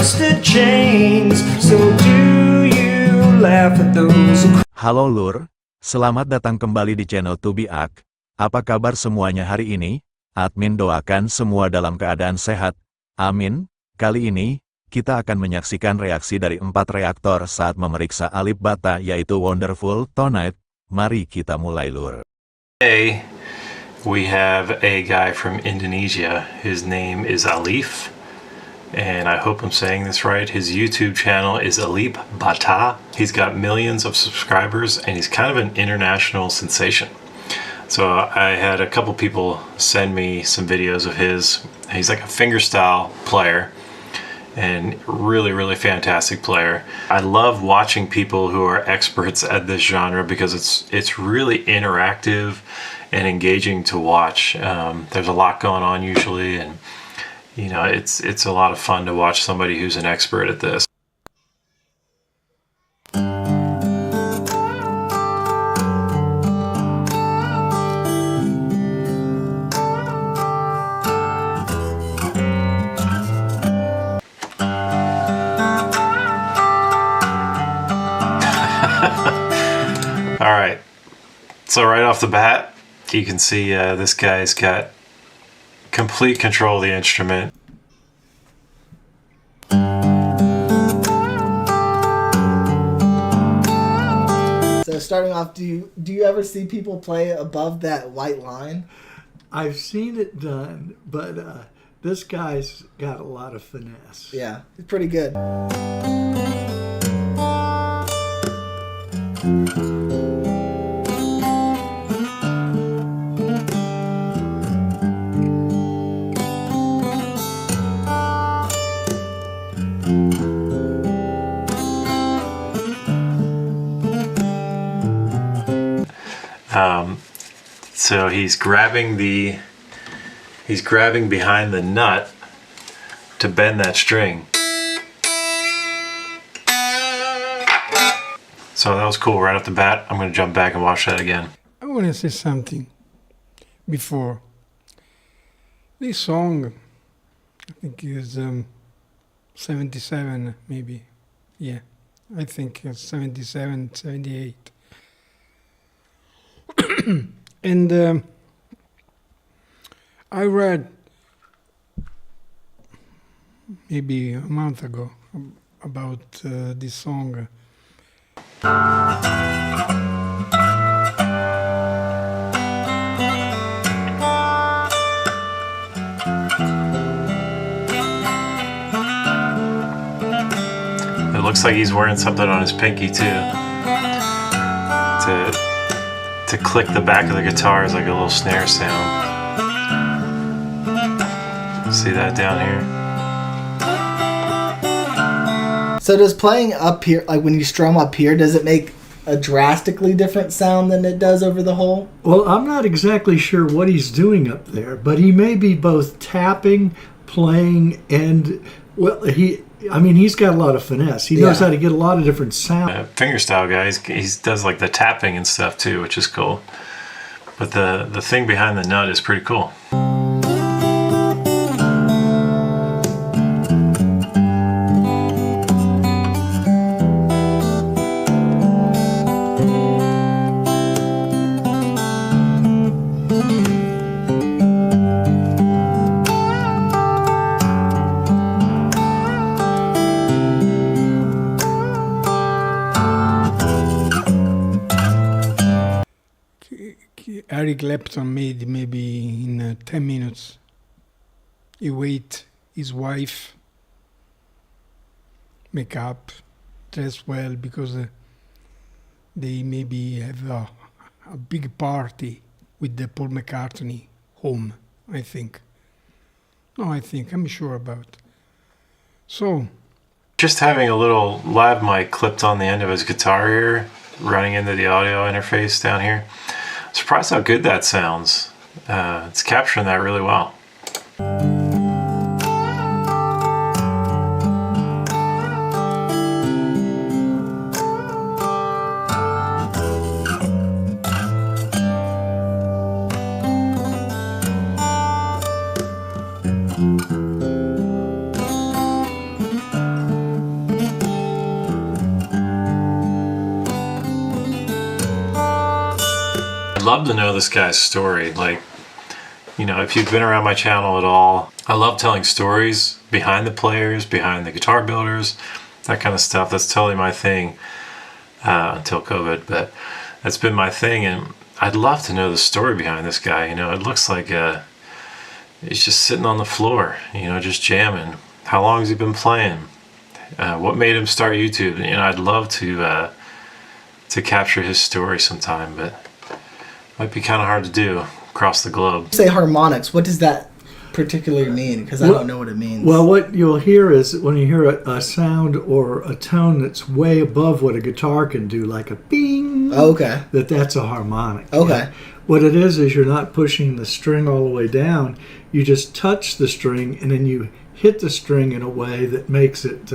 rusted chains. So do you laugh at those who... Halo Lur, selamat datang kembali di channel Tubiak. Apa kabar semuanya hari ini? Admin doakan semua dalam keadaan sehat. Amin. Kali ini, kita akan menyaksikan reaksi dari 4 reaktor saat memeriksa Alip Ba Ta yaitu Wonderful Tonight. Mari kita mulai Lur. Today, we have a guy from Indonesia. His name is Alip, and I hope I'm saying this right. His YouTube channel is Alip Ba Ta. He's got millions of subscribers, and he's kind of an international sensation. So I had a couple people send me some videos of his. He's like a fingerstyle player, and really fantastic player. I love watching people who are experts at this genre because it's really interactive and engaging to watch. There's a lot going on usually, and you know, it's a lot of fun to watch somebody who's an expert at this. All right, so right off the bat, you can see this guy's got complete control of the instrument. So starting off, do you ever see people play above that white line? I've seen it done, but this guy's got a lot of finesse. Yeah, it's pretty good. So he's grabbing behind the nut to bend that string. So that was cool right off the bat. I'm going to jump back and watch that again. I want to say something before. This song, I think is 77 maybe. Yeah, I think it's 77, 78. And I read maybe a month ago about this song. It looks like he's wearing something on his pinky too. To click the back of the guitar is like a little snare sound. See that down here? So does playing up here, like when you strum up here, does it make a drastically different sound than it does over the hole? Well, I'm not exactly sure what he's doing up there, but he may be both tapping, playing, and, well, he's got a lot of finesse. He knows how to get a lot of different sounds. Fingerstyle guy, he does like the tapping and stuff too, which is cool. But the thing behind the nut is pretty cool. Eric Clapton made maybe in 10 minutes. He wait his wife, make up, dress well, because they maybe have a big party with the Paul McCartney home, I think. No, I'm sure about. So, just having a little lav mic clipped on the end of his guitar here, running into the audio interface down here. Surprised how good that sounds. It's capturing that really well. love to know this guy's story. Like, you know, if you've been around my channel at all, I love telling stories behind the players, behind the guitar builders, that kind of stuff. That's totally my thing until COVID, but that's been my thing, and I'd love to know the story behind this guy. You know, it looks like he's just sitting on the floor, you know, just jamming. How long has he been playing? What made him start YouTube? You know, I'd love to capture his story sometime, but it might be kind of hard to do across the globe. Say harmonics. What does that particularly mean? Because I don't know what it means. Well, what you'll hear is when you hear a sound or a tone that's way above what a guitar can do, like a bing, okay, that's a harmonic. Okay. Yeah. What it is you're not pushing the string all the way down. You just touch the string and then you hit the string in a way that makes it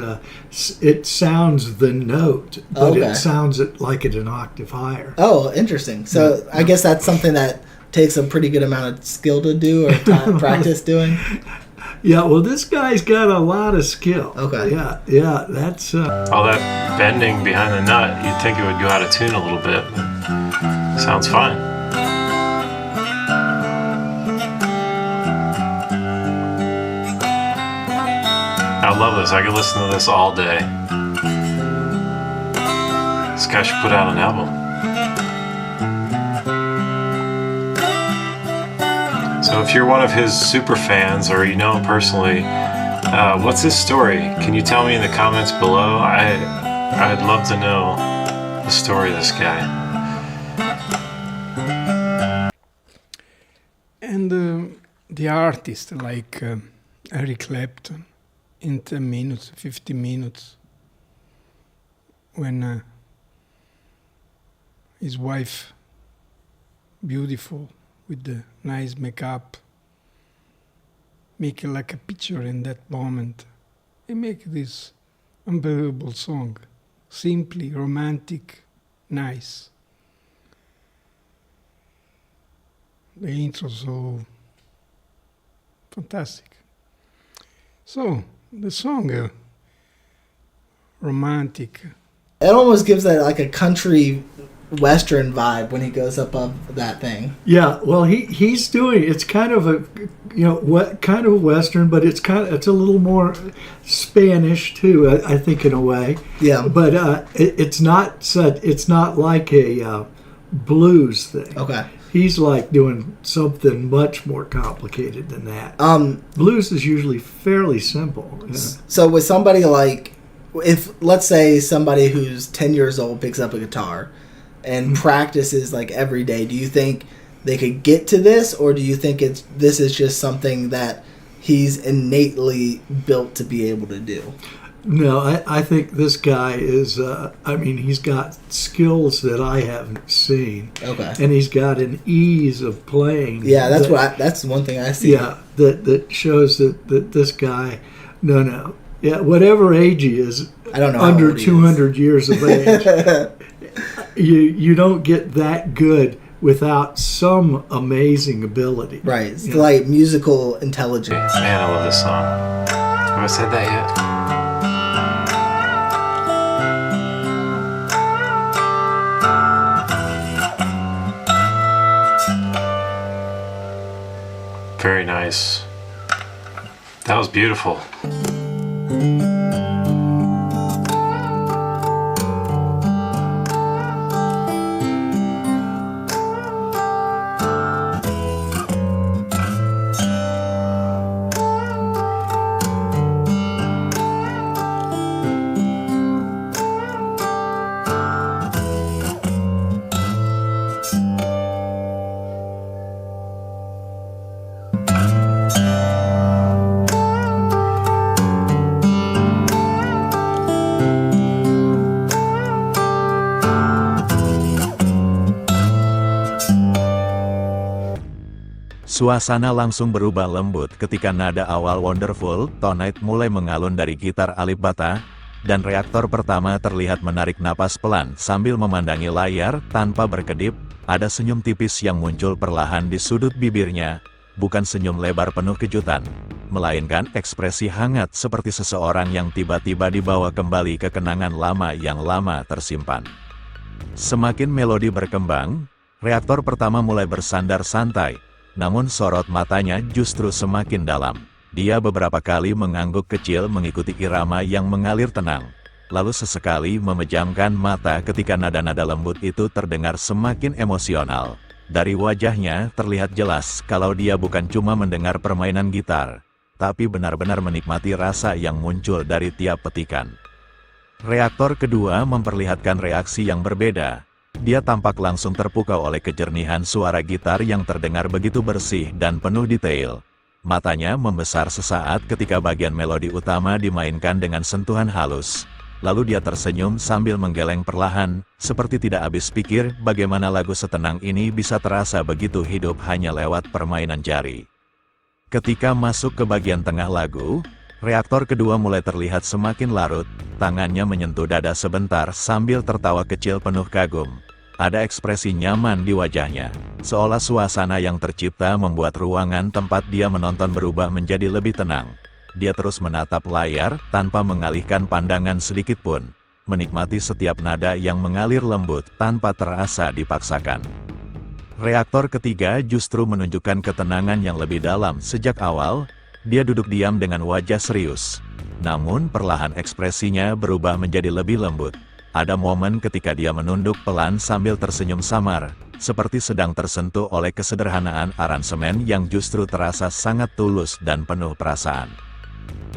it sounds the note, but Okay. it sounds it like it an octave higher. Oh, interesting. So I guess that's something that takes a pretty good amount of skill to do or time, practice doing. Yeah, well, this guy's got a lot of skill. Okay. Yeah, that's All that bending behind the nut, you'd think it would go out of tune a little bit, but sounds fine. I love this. I could listen to this all day. This guy should put out an album. So if you're one of his super fans or you know him personally, what's his story? Can you tell me in the comments below? I'd love to know the story of this guy. And the artist like Eric Clapton, in 10 minutes, 15 minutes, when his wife, beautiful, with the nice makeup, make it like a picture in that moment. He make this unbelievable song, simply romantic, nice. The intro so fantastic. So the song, romantic. It almost gives that like a country western vibe when he goes up that thing. Yeah, well, he's doing it's kind of a kind of western, but it's a little more Spanish too. I think in a way. Yeah. But it's not like a blues thing. Okay. He's like doing something much more complicated than that. Blues is usually fairly simple. Yeah. So with somebody like, if let's say somebody who's 10 years old picks up a guitar and practices like every day, do you think they could get to this, or do you think this is just something that he's innately built to be able to do? No, I think this guy is, he's got skills that I haven't seen. Okay. And he's got an ease of playing. Yeah, that's one thing I see. Yeah, that shows that this guy, no. Yeah, whatever age he is, I don't know under 200 years of age, you don't get that good without some amazing ability. Right. It's like musical intelligence. Man, I love this song. Have I said that yet? Very nice. That was beautiful. Suasana langsung berubah lembut ketika nada awal Wonderful Tonight mulai mengalun dari gitar Alip Ba Ta, dan reaktor pertama terlihat menarik napas pelan sambil memandangi layar tanpa berkedip. Ada senyum tipis yang muncul perlahan di sudut bibirnya, bukan senyum lebar penuh kejutan, melainkan ekspresi hangat seperti seseorang yang tiba-tiba dibawa kembali ke kenangan lama yang lama tersimpan. Semakin melodi berkembang, Reaktor pertama mulai bersandar santai, namun sorot matanya justru semakin dalam. Dia beberapa kali mengangguk kecil mengikuti irama yang mengalir tenang. Lalu sesekali memejamkan mata ketika nada-nada lembut itu terdengar semakin emosional. Dari wajahnya terlihat jelas kalau dia bukan cuma mendengar permainan gitar, tapi benar-benar menikmati rasa yang muncul dari tiap petikan. Reaktor kedua memperlihatkan reaksi yang berbeda. Dia tampak langsung terpukau oleh kejernihan suara gitar yang terdengar begitu bersih dan penuh detail. Matanya membesar sesaat ketika bagian melodi utama dimainkan dengan sentuhan halus. Lalu dia tersenyum sambil menggeleng perlahan, seperti tidak habis pikir bagaimana lagu setenang ini bisa terasa begitu hidup hanya lewat permainan jari. Ketika masuk ke bagian tengah lagu, reaktor kedua mulai terlihat semakin larut, tangannya menyentuh dada sebentar sambil tertawa kecil penuh kagum. Ada ekspresi nyaman di wajahnya, seolah suasana yang tercipta membuat ruangan tempat dia menonton berubah menjadi lebih tenang. Dia terus menatap layar tanpa mengalihkan pandangan sedikit pun, menikmati setiap nada yang mengalir lembut tanpa terasa dipaksakan. Reaktor ketiga justru menunjukkan ketenangan yang lebih dalam sejak awal. Dia duduk diam dengan wajah serius. Namun perlahan ekspresinya berubah menjadi lebih lembut. Ada momen ketika dia menunduk pelan sambil tersenyum samar, seperti sedang tersentuh oleh kesederhanaan aransemen yang justru terasa sangat tulus dan penuh perasaan.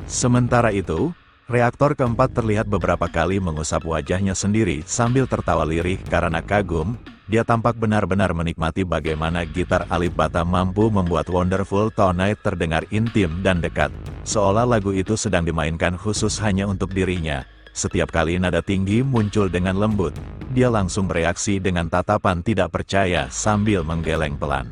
Sementara itu, reaktor keempat terlihat beberapa kali mengusap wajahnya sendiri sambil tertawa lirih karena kagum. Dia tampak benar-benar menikmati bagaimana gitar Alip Ba Ta mampu membuat Wonderful Tonight terdengar intim dan dekat, seolah lagu itu sedang dimainkan khusus hanya untuk dirinya. Setiap kali nada tinggi muncul dengan lembut, dia langsung bereaksi dengan tatapan tidak percaya sambil menggeleng pelan.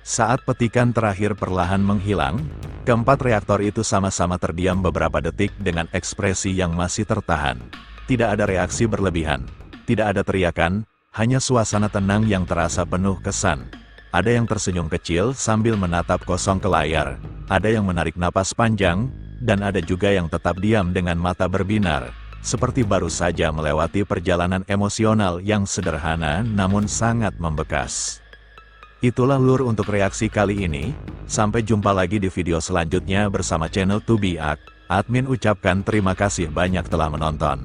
Saat petikan terakhir perlahan menghilang, keempat reaktor itu sama-sama terdiam beberapa detik dengan ekspresi yang masih tertahan. Tidak ada reaksi berlebihan, tidak ada teriakan, hanya suasana tenang yang terasa penuh kesan. Ada yang tersenyum kecil sambil menatap kosong ke layar, ada yang menarik napas panjang, dan ada juga yang tetap diam dengan mata berbinar, seperti baru saja melewati perjalanan emosional yang sederhana namun sangat membekas. Itulah lur untuk reaksi kali ini. Sampai jumpa lagi di video selanjutnya bersama channel 2BAK. Admin ucapkan terima kasih banyak telah menonton.